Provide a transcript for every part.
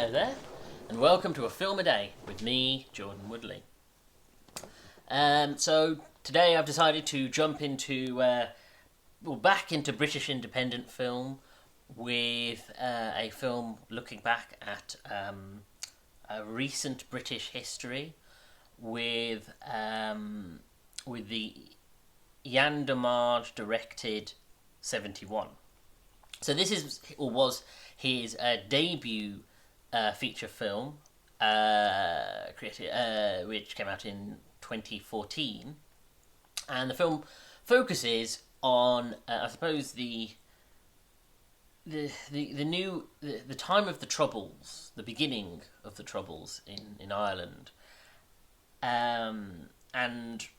Hello there, and welcome to A Film a Day with me, Jordan Woodley. So today I've decided to jump back into British independent film with a film looking back at a recent British history with the Jan de Marge directed 71. So this is or was his debut feature film, which came out in 2014, and the film focuses on, I suppose, the time of the Troubles, the beginning of the Troubles in Ireland, and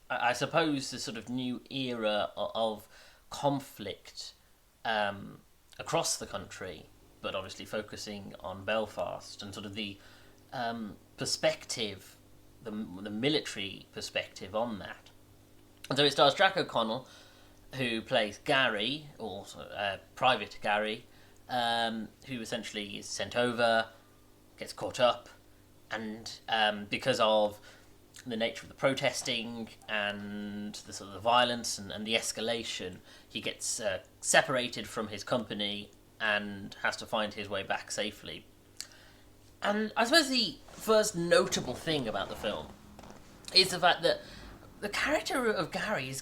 I suppose the sort of new era of conflict across the country, but obviously focusing on Belfast and sort of the perspective, the military perspective on that. And so it stars Jack O'Connell, who plays Gary, or Private Gary, who essentially is sent over, gets caught up, and because of the nature of the protesting and the sort of the violence and the escalation, he gets separated from his company and has to find his way back safely. And I suppose the first notable thing about the film is the fact that the character of Gary is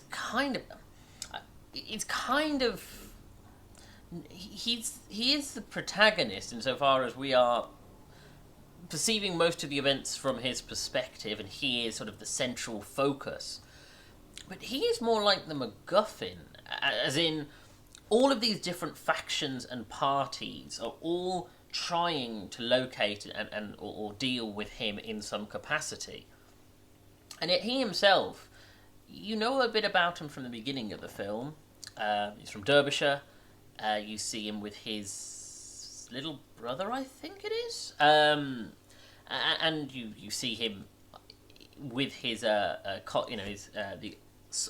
he is the protagonist insofar as we are perceiving most of the events from his perspective, and he is sort of the central focus. But he is more like the MacGuffin, as in all of these different factions and parties are all trying to locate or deal with him in some capacity. And yet he himself, you know a bit about him from the beginning of the film. He's from Derbyshire. You see him with his little brother, I think it is. And you see him with his the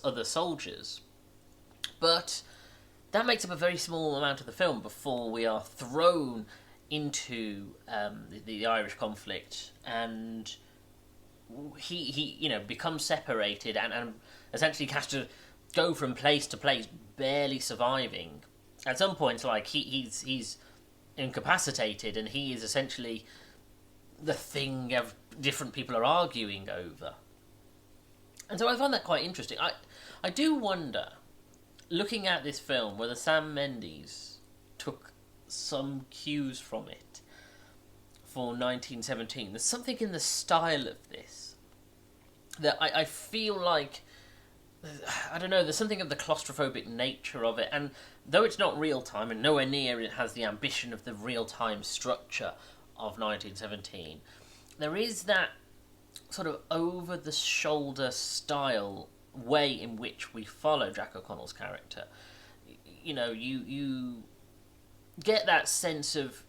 other soldiers. But that makes up a very small amount of the film before we are thrown into the Irish conflict, and he becomes separated and essentially has to go from place to place, barely surviving. At some point, like he's incapacitated, and he is essentially the thing of different people are arguing over. And so I find that quite interesting. I do wonder, looking at this film, whether Sam Mendes took some cues from it for 1917. There's something in the style of this that I feel like, I don't know, there's something of the claustrophobic nature of it, and though it's not real time and nowhere near it has the ambition of the real time structure of 1917, there is that sort of over the shoulder style way in which we follow Jack O'Connell's character. You get that sense of,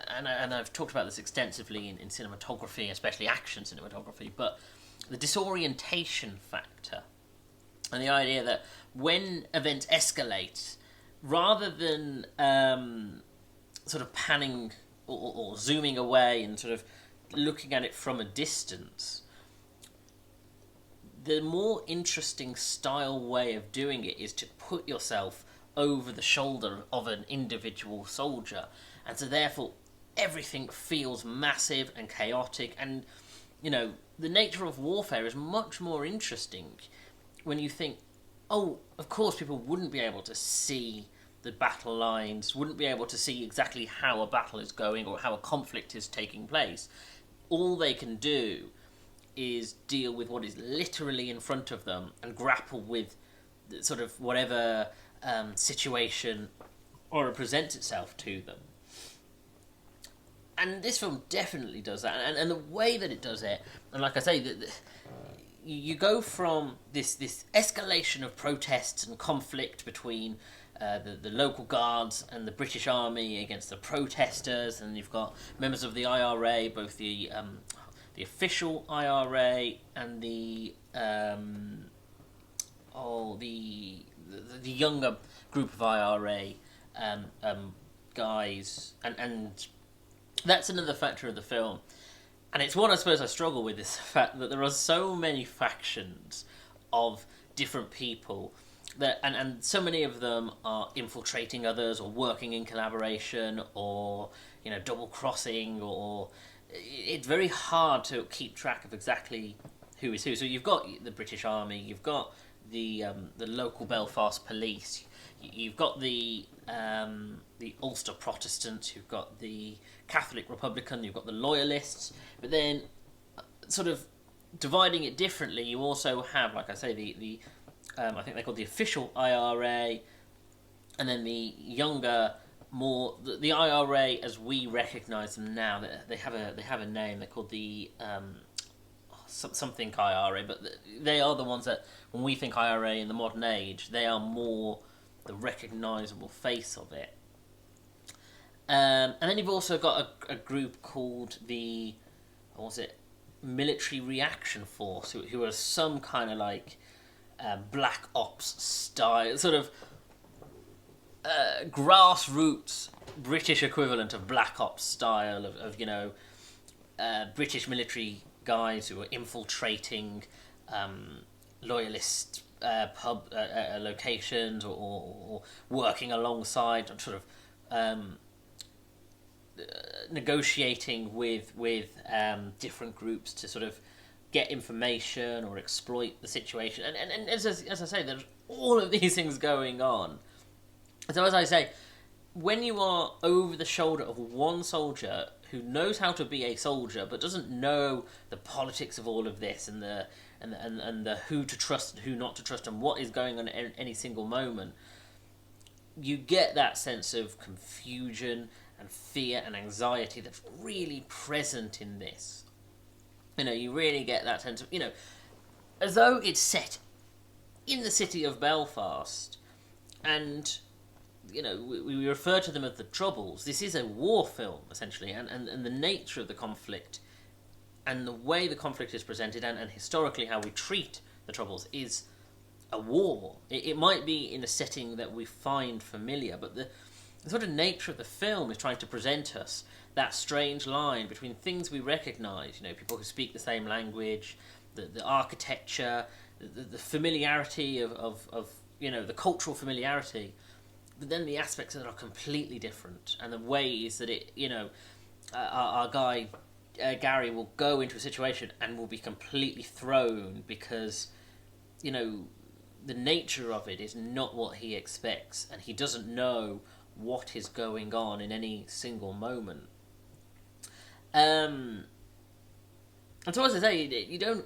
and I've talked about this extensively in cinematography, especially action cinematography, but the disorientation factor and the idea that when events escalate, rather than sort of panning or zooming away and sort of looking at it from a distance, the more interesting style way of doing it is to put yourself over the shoulder of an individual soldier, and so therefore everything feels massive and chaotic, and the nature of warfare is much more interesting when you think, oh, of course people wouldn't be able to see the battle lines, wouldn't be able to see exactly how a battle is going or how a conflict is taking place. All they can do is deal with what is literally in front of them and grapple with sort of whatever situation or it presents itself to them. And this film definitely does that, and the way that it does it, and like I say, you go from this escalation of protests and conflict between the local guards and the British Army against the protesters, and you've got members of the IRA, both the official IRA and the younger group of IRA guys, and That's another factor of the film. And it's one I suppose I struggle with, is the fact that there are so many factions of different people and so many of them are infiltrating others or working in collaboration or double crossing, or it's very hard to keep track of exactly who is who. So you've got the British Army, you've got the local Belfast police, you've got the Ulster Protestants, you've got the Catholic Republican, you've got the Loyalists, but then sort of dividing it differently, you also have, like I say, the I think they're called the official IRA, and then the younger, more the IRA as we recognise them now. They have a name. They're called the something IRA, but they are the ones that when we think IRA in the modern age, they are more the recognisable face of it. And then you've also got a group called the, what was it, Military Reaction Force, who are some kind of like Black Ops style, sort of grassroots British equivalent of Black Ops style of British military guys who are infiltrating loyalist pub locations, or working alongside, sort of negotiating with different groups to sort of get information or exploit the situation. And as I say, there's all of these things going on. So as I say, when you are over the shoulder of one soldier who knows how to be a soldier but doesn't know the politics of all of this and the who to trust and who not to trust and what is going on at any single moment, you get that sense of confusion and fear and anxiety that's really present in this. You really get that sense of, as though it's set in the city of Belfast, and we refer to them as the Troubles. This is a war film, essentially, and the nature of the conflict and the way the conflict is presented and historically how we treat the Troubles is a war. It might be in a setting that we find familiar, but the sort of nature of the film is trying to present us that strange line between things we recognise, people who speak the same language, the architecture, the familiarity of the cultural familiarity, but then the aspects that are completely different, and the ways that our guy Gary will go into a situation and will be completely thrown because the nature of it is not what he expects, and he doesn't know what is going on in any single moment. And so, as I say, you don't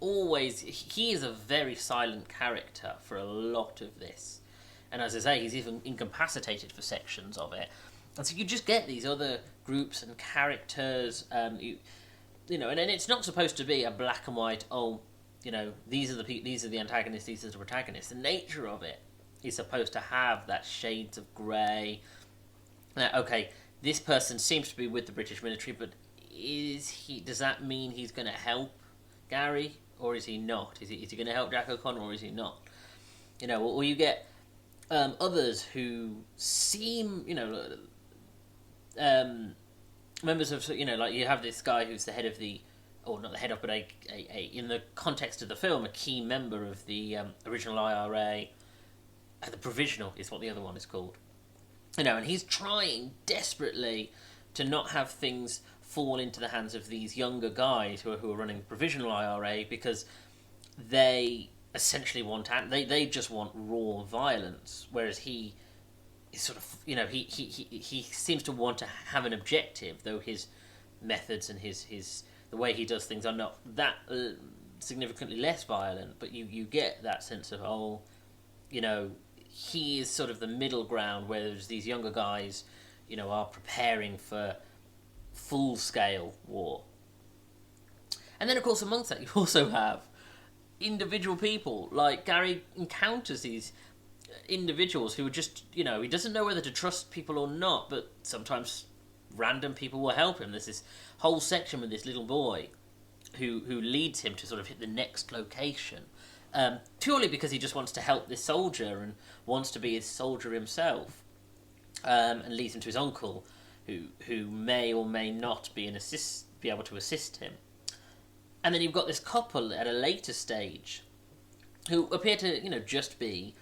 always. He is a very silent character for a lot of this, and as I say, he's even incapacitated for sections of it. And so you just get these other groups and characters. And it's not supposed to be a black and white. These are the antagonists, these are the protagonists. The nature of it is supposed to have that shades of grey. Okay, this person seems to be with the British military, but does that mean he's going to help Gary, or is he not? Is he going to help Jack O'Connor, or is he not? Or you get others who seem, members of, like you have this guy who's the head of the, or not the head of, but a in the context of the film, a key member of the original IRA. The Provisional is what the other one is called. And he's trying desperately to not have things fall into the hands of these younger guys who are running the Provisional IRA, because they essentially they just want raw violence, whereas he is sort of, he seems to want to have an objective, though his methods and his the way he does things are not that significantly less violent, but you get that sense of, he is sort of the middle ground, where there's these younger guys, are preparing for full-scale war. And then, of course, amongst that, you also have individual people. Like, Gary encounters these individuals who are just, he doesn't know whether to trust people or not, but sometimes random people will help him. There's this whole section with this little boy who leads him to sort of hit the next location. Purely because he just wants to help this soldier and wants to be his soldier himself, and leads him to his uncle, who may or may not be be able to assist him. And then you've got this couple at a later stage who appear to, just be...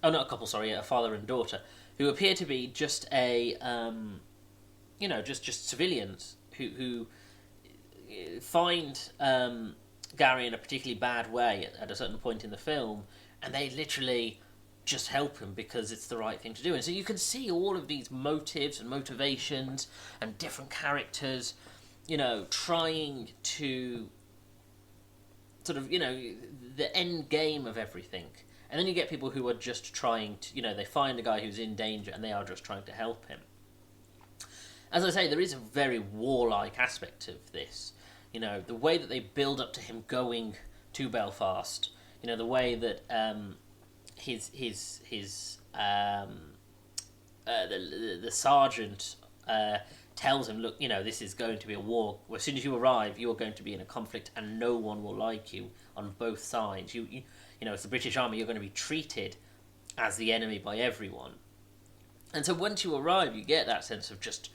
Oh, not a couple, sorry, a father and daughter, who appear to be just a, just civilians who find Gary in a particularly bad way at a certain point in the film, and they literally just help him because it's the right thing to do. And so you can see all of these motives and motivations and different characters, trying to sort of, the end game of everything. And then you get people who are just trying to, they find a guy who's in danger and they are just trying to help him. As I say, there is a very warlike aspect of this. The way that they build up to him going to Belfast, the way that the sergeant tells him, look, this is going to be a war. As soon as you arrive, you are going to be in a conflict and no one will like you on both sides. It's the British Army, you're going to be treated as the enemy by everyone. And so once you arrive, you get that sense of just,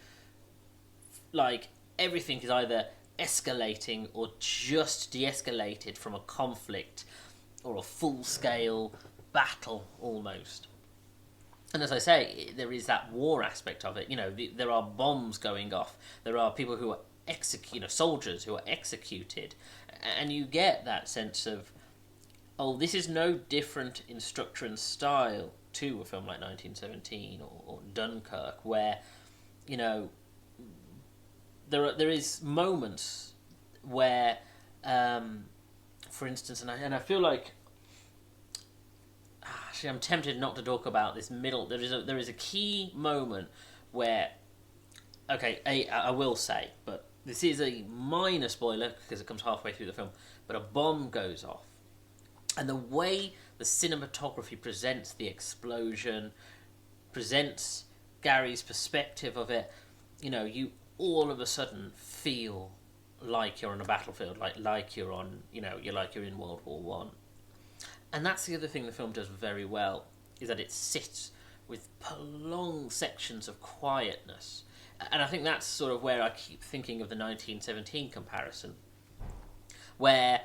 like, everything is either escalating or just de-escalated from a conflict or a full-scale battle, almost. And as I say, there is that war aspect of it. There are bombs going off. There are people who are soldiers who are executed. And you get that sense of, this is no different in structure and style to a film like 1917 or Dunkirk, where, there is moments where, for instance, and I feel like, actually, I'm tempted not to talk about this middle. There is a key moment where, I will say, but this is a minor spoiler because it comes halfway through the film, but a bomb goes off. And the way the cinematography presents the explosion, presents Gary's perspective of it, you all of a sudden feel like you're on a battlefield, like you're on, you're in World War One. And that's the other thing the film does very well, is that it sits with prolonged sections of quietness. And I think that's sort of where I keep thinking of the 1917 comparison, where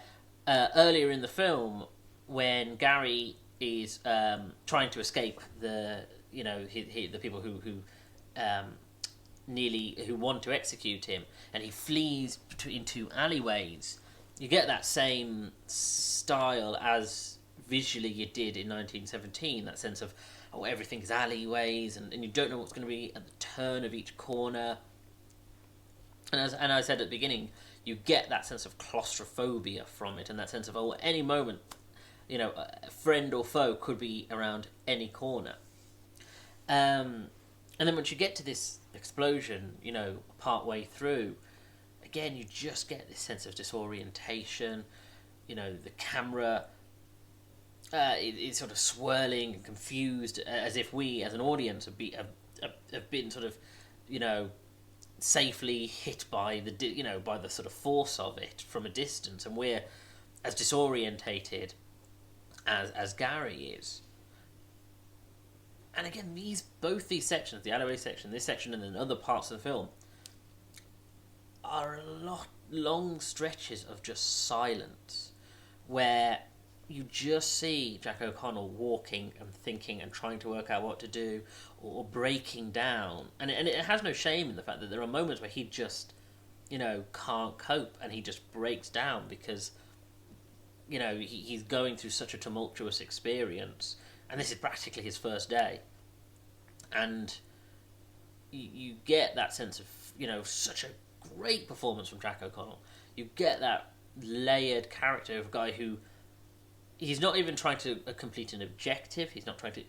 earlier in the film, when Gary is trying to escape the people who want to execute him, and he flees into alleyways, you get that same style as visually you did in 1917, that sense of, everything is alleyways, and you don't know what's going to be at the turn of each corner. And as I said at the beginning, you get that sense of claustrophobia from it, and that sense of, any moment, a friend or foe could be around any corner. And then once you get to this explosion, part way through, again, you just get this sense of disorientation. The camera is sort of swirling and confused, as if we, as an audience, have been sort of, safely hit by by the sort of force of it from a distance, and we're as disorientated as Gary is. And again, both these sections, the alleyway section, this section, and then other parts of the film, are long stretches of just silence, where you just see Jack O'Connell walking and thinking and trying to work out what to do, or breaking down. And it has no shame in the fact that there are moments where he just, can't cope, and he just breaks down because, he's going through such a tumultuous experience, and this is practically his first day. And you get that sense of, such a great performance from Jack O'Connell. You get that layered character of a guy who, he's not even trying to complete an objective.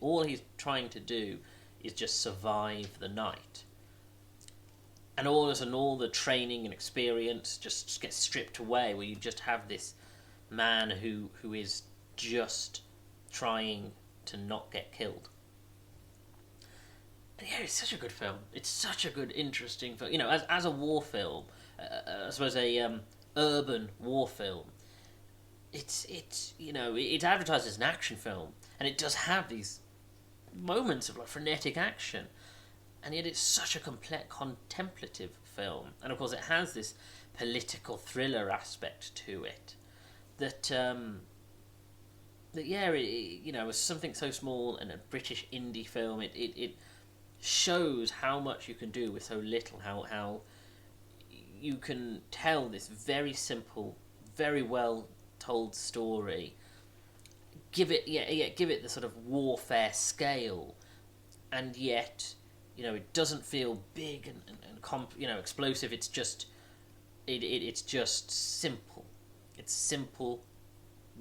All he's trying to do is just survive the night. And all the training and experience just gets stripped away, where you just have this man who is just trying to not get killed. And yeah, it's such a good film. It's such a good, interesting film. As a war film, I suppose a urban war film, it's advertised as an action film, and it does have these moments of frenetic action. and yet it's such a complex, contemplative film. And of course, it has this political thriller aspect to it that yeah, you know, as something so small and a British indie film, it shows how much you can do with so little. How you can tell this very simple, very well told story. Give it the sort of warfare scale, and yet, you know, it doesn't feel big and explosive. It's just it's just simple. It's simple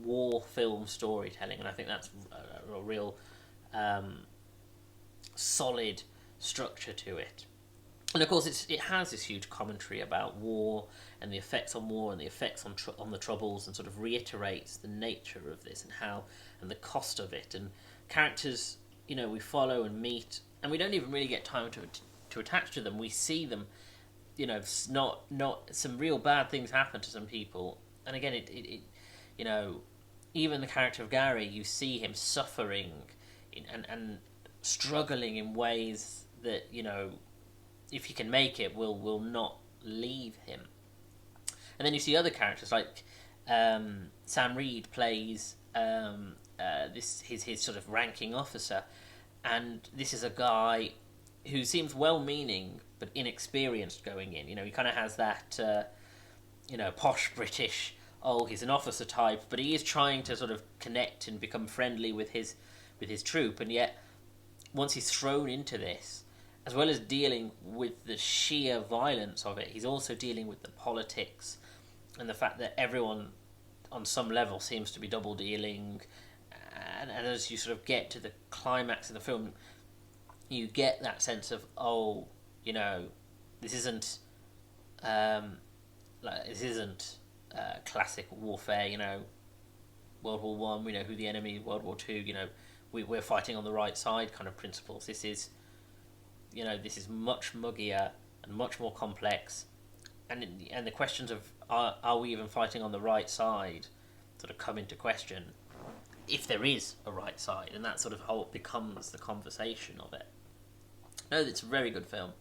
war film storytelling, and I think that's a real solid structure to it. And of course, it has this huge commentary about war and the effects on war and the effects on the Troubles, and sort of reiterates the nature of this and the cost of it, and characters, you know, we follow and meet, and we don't even really get time to attach to them. We see them, you know, not some real bad things happen to some people, and again, it you know, even the character of Gary, you see him suffering and struggling in ways that, you know, if he can make it, will not leave him. And then you see other characters like Sam Reed plays his sort of ranking officer, and this is a guy who seems well-meaning but inexperienced going in. You know, he kind of has that you know, posh British, oh, he's an officer type, but he is trying to sort of connect and become friendly with his troop, and yet once he's thrown into this, as well as dealing with the sheer violence of it, he's also dealing with the politics and the fact that everyone on some level seems to be double dealing, and as you sort of get to the climax of the film, you get that sense of, oh, you know, this isn't classic warfare, you know, World War One, we know who the enemy, World War Two, you know, we're fighting on the right side kind of principles. This is, you know, this is much muggier and much more complex, and the questions of are we even fighting on the right side sort of come into question, if there is a right side, and that sort of whole becomes the conversation of it. No, it's a very good film.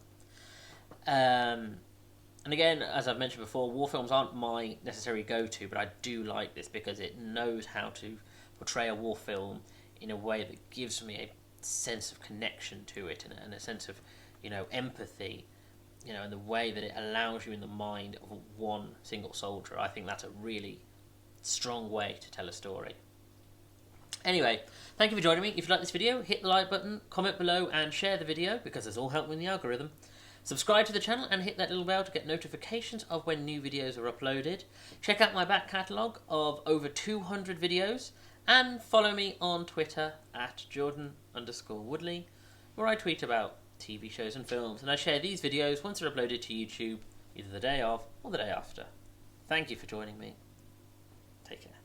And again, as I've mentioned before, war films aren't my necessary go-to, but I do like this because it knows how to portray a war film in a way that gives me a sense of connection to it, and a sense of, you know, empathy, you know, in the way that it allows you in the mind of one single soldier. I think that's a really strong way to tell a story. Anyway, thank you for joining me. If you like this video, hit the like button, comment below, and share the video, because this all helps with the algorithm. Subscribe to the channel and hit that little bell to get notifications of when new videos are uploaded. Check out my back catalogue of over 200 videos, and follow me on Twitter at Jordan_Woodley, where I tweet about TV shows and films, and I share these videos once they're uploaded to YouTube, either the day of or the day after. Thank you for joining me. Take care.